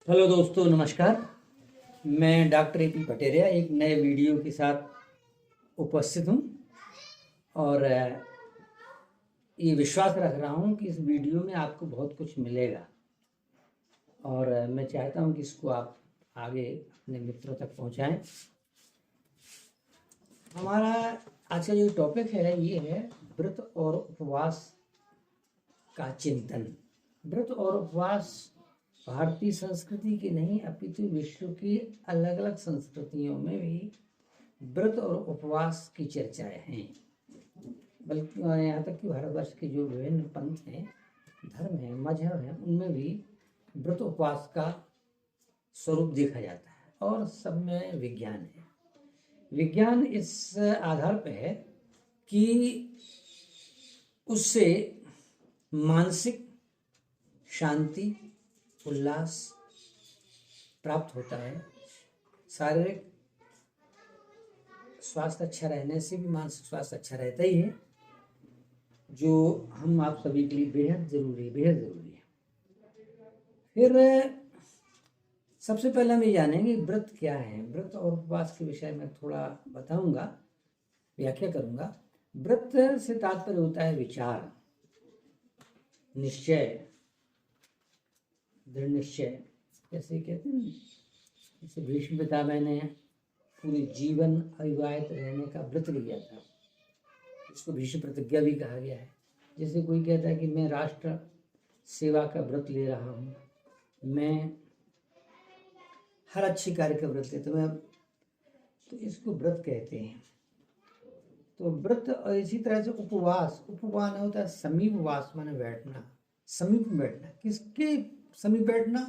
Hello दोस्तों, नमस्कार। मैं डॉक्टर ए पी पटेरिया एक नए वीडियो के साथ उपस्थित हूँ और ये विश्वास रख रहा हूँ कि इस वीडियो में आपको बहुत कुछ मिलेगा और मैं चाहता हूँ कि इसको आप आगे अपने मित्रों तक पहुँचाएं। हमारा आज का जो टॉपिक है ये है व्रत और उपवास का चिंतन। व्रत और उपवास भारतीय संस्कृति की नहीं अपितु विश्व की अलग अलग संस्कृतियों में भी व्रत और उपवास की चर्चाएं हैं। बल्कि यहाँ तक कि भारतवर्ष के जो विभिन्न पंथ हैं, धर्म हैं, मजहब हैं, उनमें भी व्रत उपवास का स्वरूप देखा जाता है और सब में विज्ञान है। विज्ञान इस आधार पर है कि उससे मानसिक शांति, उल्लास प्राप्त होता है। शारीरिक स्वास्थ्य अच्छा रहने से भी मानसिक स्वास्थ्य अच्छा रहता ही है, जो हम आप सभी के लिए बेहद ज़रूरी है। फिर सबसे पहले हम ये जानेंगे व्रत क्या है। व्रत और उपवास के विषय में थोड़ा बताऊंगा, व्याख्या करूंगा। व्रत से तात्पर्य होता है विचार, निश्चय, दृढ़ निश्चय। जैसे कहते हैं, जैसे भीष्म पितामह ने पूरे जीवन अविवाहित रहने का व्रत लिया था, इसको भीष्म प्रतिज्ञा भी कहा गया है। जैसे कोई कहता है कि मैं राष्ट्र सेवा का व्रत ले रहा हूँ, मैं हर अच्छी कार्य का व्रत लेता हूँ, तो इसको व्रत कहते हैं। तो व्रत और इसी तरह से उपवास होता है समीपवास, माने बैठना, समीप बैठना। किसके समीप बैठना?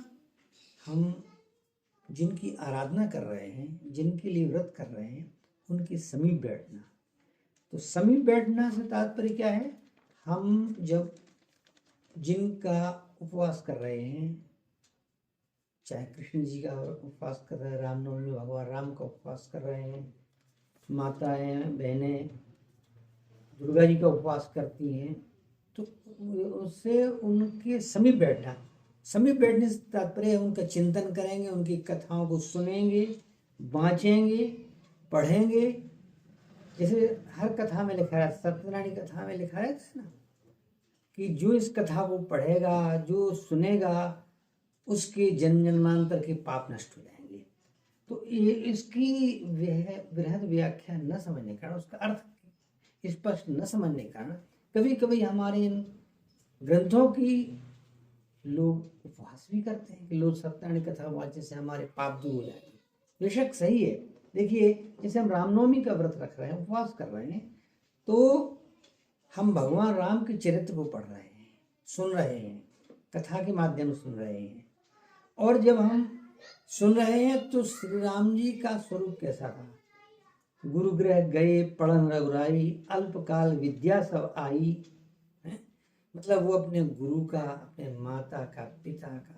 हम जिनकी आराधना कर रहे हैं, जिनके लिए व्रत कर रहे हैं, उनके समीप बैठना। तो समीप बैठना से तात्पर्य क्या है? हम जब जिनका उपवास कर रहे हैं, चाहे कृष्ण जी का उपवास कर रहे हैं, रामनवमी भगवान राम का उपवास कर रहे हैं, माताएं बहनें दुर्गा जी का उपवास करती हैं, तो उससे उनके समीप बैठना। समीप बैठने से तात्पर्य उनका चिंतन करेंगे, उनकी कथाओं को सुनेंगे, बाँचेंगे, पढ़ेंगे। जैसे हर कथा में लिखा है, सत्यनारायण कथा में लिखा है ना कि जो इस कथा को पढ़ेगा, जो सुनेगा, उसके जन्म जन्मांतर के पाप नष्ट हो जाएंगे। तो ये इसकी बृहद व्याख्या न समझने के कारण, उसका अर्थ स्पष्ट न समझने के कारण कभी कभी हमारे इन ग्रंथों की लोग उपवास भी करते हैं कि लोग सत्यनारायण कथा वाचन से हमारे पाप दूर हो जाएंगे। बेशक सही है। देखिए, जैसे हम रामनवमी का व्रत रख रहे हैं, उपवास कर रहे हैं, तो हम भगवान राम के चरित्र को पढ़ रहे हैं, सुन रहे हैं, कथा के माध्यम से सुन रहे हैं। और जब हम सुन रहे हैं तो श्री राम जी का स्वरूप कैसा था? गुरु गृह गए पढ़न रघुराई, अल्पकाल विद्या सब आई। मतलब वो अपने गुरु का, अपने माता का, पिता का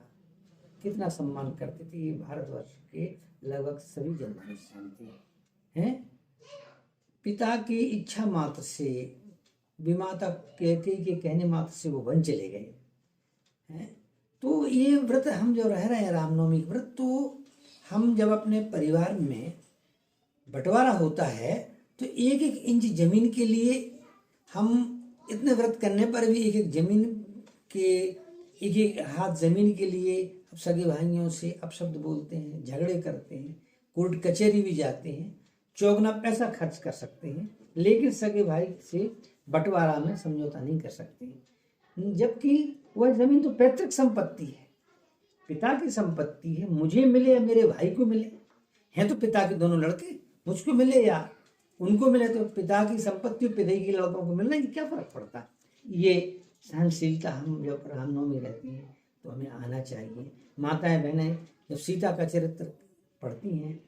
कितना सम्मान करते थे। ये भारतवर्ष के लगभग सभी जनमानस जानते हैं। पिता की इच्छा मात्र से, विमाता कैकेयी के कहने मात्र से वो वन चले गए हैं। तो ये व्रत हम जो रह रहे हैं, रामनवमी व्रत, तो हम जब अपने परिवार में बंटवारा होता है तो एक एक इंच जमीन के लिए हम इतने व्रत करने पर भी एक एक जमीन के, एक एक हाथ जमीन के लिए अब सगे भाइयों से अपशब्द बोलते हैं, झगड़े करते हैं, कोर्ट कचहरी भी जाते हैं, चौगुना पैसा खर्च कर सकते हैं, लेकिन सगे भाई से बंटवारा में समझौता नहीं कर सकते हैं। जबकि वह जमीन तो पैतृक संपत्ति है, पिता की संपत्ति है। मुझे मिले या मेरे भाई को मिले, हैं तो पिता के दोनों लड़के, मुझको मिले या उनको मिले, तो पिता की संपत्ति और पिता की लड़कों को मिलना, ये क्या फर्क पड़ता है? ये सहनशीलता हम जब रामनवमी रहती हैं तो हमें आना चाहिए। माताएं बहनें जब सीता का चरित्र पढ़ती हैं,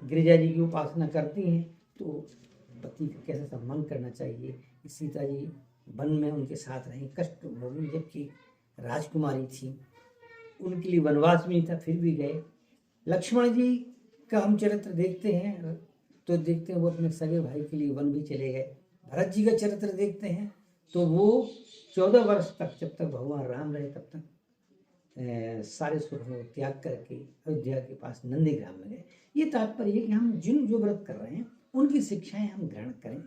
गिरिजा जी की उपासना करती हैं, तो पति का कैसा सम्मान करना चाहिए कि सीता जी वन में उनके साथ रहीं, कष्ट भोगी, जबकि राजकुमारी थी, उनके लिए वनवास भी था, फिर भी गए। लक्ष्मण जी का हम चरित्र देखते हैं तो देखते हैं वो अपने सगे भाई के लिए वन भी चले गए। भरत जी का चरित्र देखते हैं तो वो 14 वर्ष तक, जब तक भगवान राम रहे तब तक सारे सुखों को त्याग करके अयोध्या के पास नंदीग्राम में गए। ये तात्पर्य है कि हम जो व्रत कर रहे हैं उनकी शिक्षाएं हम ग्रहण करें,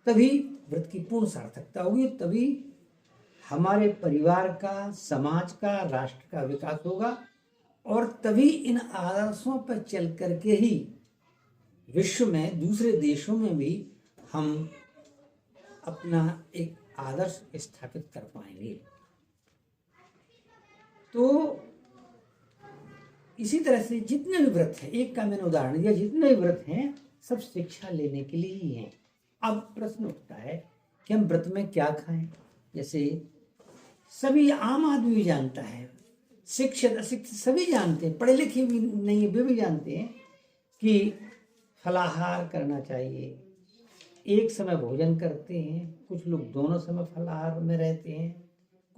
तभी व्रत की पूर्ण सार्थकता होगी, तभी हमारे परिवार का, समाज का, राष्ट्र का विकास होगा, और तभी इन आदर्शों पर चल करके ही विश्व में, दूसरे देशों में भी हम अपना एक आदर्श स्थापित कर पाएंगे। तो इसी तरह से जितने भी व्रत हैं, एक का मैंने उदाहरण दिया, जितने भी व्रत हैं सब शिक्षा लेने के लिए ही हैं। अब प्रश्न उठता है कि हम व्रत में क्या खाएं। जैसे सभी आम आदमी भी जानता है, शिक्षित अशिक्षित सभी जानते हैं, पढ़े लिखे भी नहीं वे भी जानते हैं कि फलाहार करना चाहिए, एक समय भोजन करते हैं, कुछ लोग दोनों समय फलाहार में रहते हैं,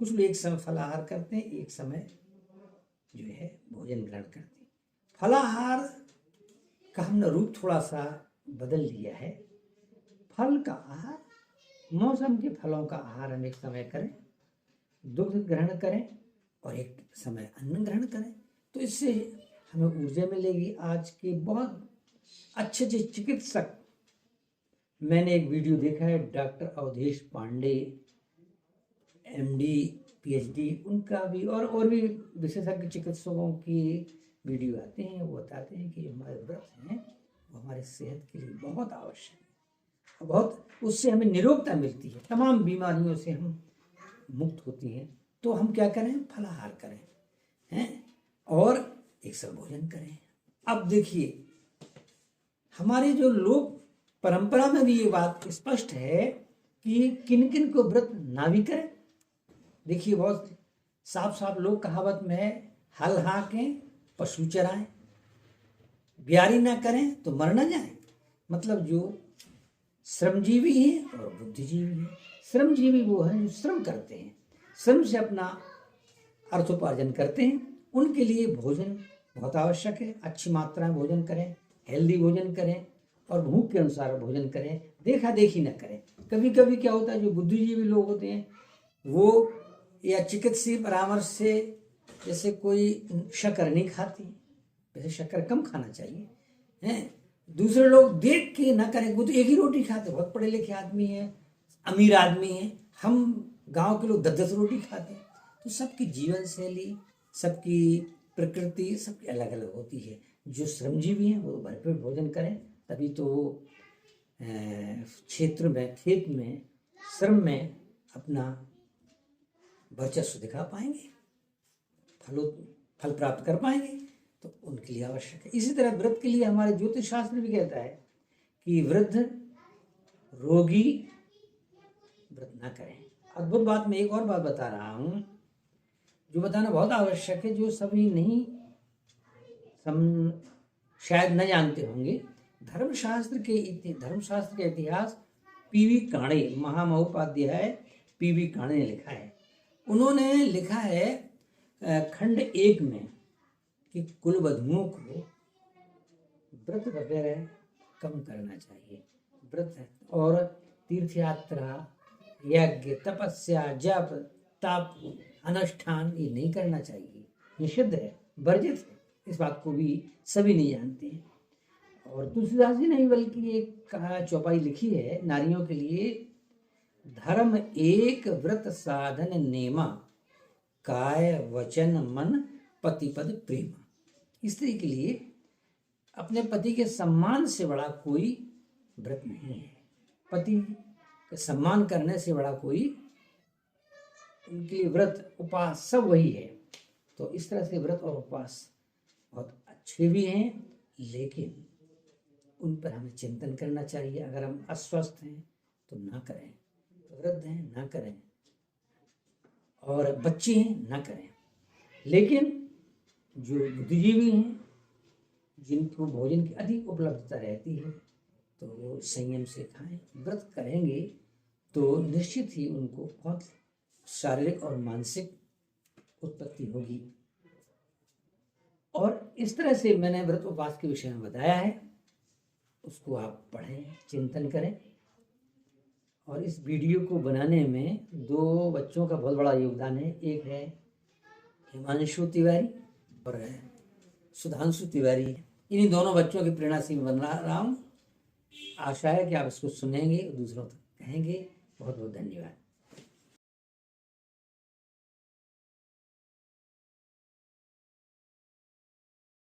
कुछ लोग एक समय फलाहार करते हैं, एक समय जो है भोजन ग्रहण करते हैं। फलाहार का हमने रूप थोड़ा सा बदल लिया है। फल का आहार, मौसम के फलों का आहार हम एक समय करें, दुग्ध ग्रहण करें और एक समय अन्न ग्रहण करें, तो इससे हमें ऊर्जा मिलेगी। आज के बहुत अच्छे अच्छे चिकित्सक, मैंने एक वीडियो देखा है, doctor Awadhesh Pandey MD PhD, उनका भी और भी विशेषज्ञ चिकित्सकों की वीडियो आते हैं। वो बताते हैं कि हमारे व्रत हैं वो हमारे सेहत के लिए बहुत आवश्यक है, बहुत उससे हमें निरोगता मिलती है, तमाम बीमारियों से हम मुक्त होती हैं। तो हम क्या करें, फलाहार करें हैं और एक समय भोजन करें। अब देखिए हमारे जो लोग परंपरा में भी ये बात स्पष्ट है कि किन किन को व्रत ना भी करें। देखिए बहुत साफ साफ लोग कहावत में है, हल हाँकें पशु चराएं, ब्यारी ना करें तो मर ना जाए। मतलब जो श्रमजीवी हैं और बुद्धिजीवी हैं। श्रमजीवी वो हैं जो श्रम करते हैं, श्रम से अपना अर्थोपार्जन करते हैं, उनके लिए भोजन बहुत आवश्यक है। अच्छी मात्रा में भोजन करें, हेल्दी भोजन करें और भूख के अनुसार भोजन करें, देखा देखी न करें। कभी कभी क्या होता है, जो बुद्धिजीवी लोग होते हैं वो या चिकित्सीय परामर्श से, जैसे कोई शक्कर नहीं खाती, वैसे शक्कर कम खाना चाहिए हैं। दूसरे लोग देख के ना करें, वो तो एक ही रोटी खाते, बहुत पढ़े लिखे आदमी हैं, अमीर आदमी हैं, हम गांव के लोग 10-10 रोटी खाते हैं। तो सबकी जीवन शैली, सबकी प्रकृति सबकी अलग अलग होती है। जो श्रमजीवी हैं वो भरपेट भोजन करें, तभी तो क्षेत्र में, खेत में, श्रम में अपना वर्चस्व दिखा पाएंगे, फल प्राप्त कर पाएंगे। तो उनके लिए आवश्यक है। इसी तरह व्रत के लिए हमारे ज्योतिष शास्त्र भी कहता है कि वृद्ध रोगी व्रत ना करें। अद्भुत बात, मैं एक और बात बता रहा हूं जो बताना बहुत आवश्यक है, जो सभी नहीं शायद न जानते होंगे। धर्मशास्त्र के इतिहास PV काणे, महामहोपाध्याय PV काणे ने लिखा है। उन्होंने लिखा है खंड 1 में कि कुलवधुओं को व्रत वगैरह कम करना चाहिए। व्रत और तीर्थ यात्रा, यज्ञ, तपस्या, जप, तप, अनुष्ठान ये नहीं करना चाहिए, निषिद्ध है, वर्जित है। इस बात को भी सभी नहीं जानते हैं। और तुलसीदास जी ने ही बल्कि एक चौपाई लिखी है नारियों के लिए, धर्म एक व्रत साधन नेमा, काय वचन मन पतिपद प्रेम। स्त्री के लिए अपने पति के सम्मान से बड़ा कोई व्रत नहीं है। पति का सम्मान करने से बड़ा कोई उनके लिए व्रत उपास सब वही है। तो इस तरह से व्रत और उपवास बहुत अच्छे भी हैं, लेकिन उन पर हमें चिंतन करना चाहिए। अगर हम अस्वस्थ हैं तो ना करें, वृद्ध हैं ना करें, और बच्चे हैं ना करें। लेकिन जो बुद्धिजीवी हैं, जिनको भोजन की अधिक उपलब्धता रहती है, तो वो संयम से खाएं। व्रत करेंगे तो निश्चित ही उनको बहुत शारीरिक और मानसिक उत्पत्ति होगी। और इस तरह से मैंने व्रत उपवास के विषय में बताया है, उसको आप पढ़ें, चिंतन करें। और इस वीडियो को बनाने में 2 बच्चों का बहुत बड़ा योगदान है। एक है हिमांशु तिवारी और सुधांशु तिवारी। इन्हीं दोनों बच्चों की प्रेरणा से मैं बना रहा हूँ। आशा है कि आप इसको सुनेंगे, दूसरों तक कहेंगे। बहुत बहुत धन्यवाद।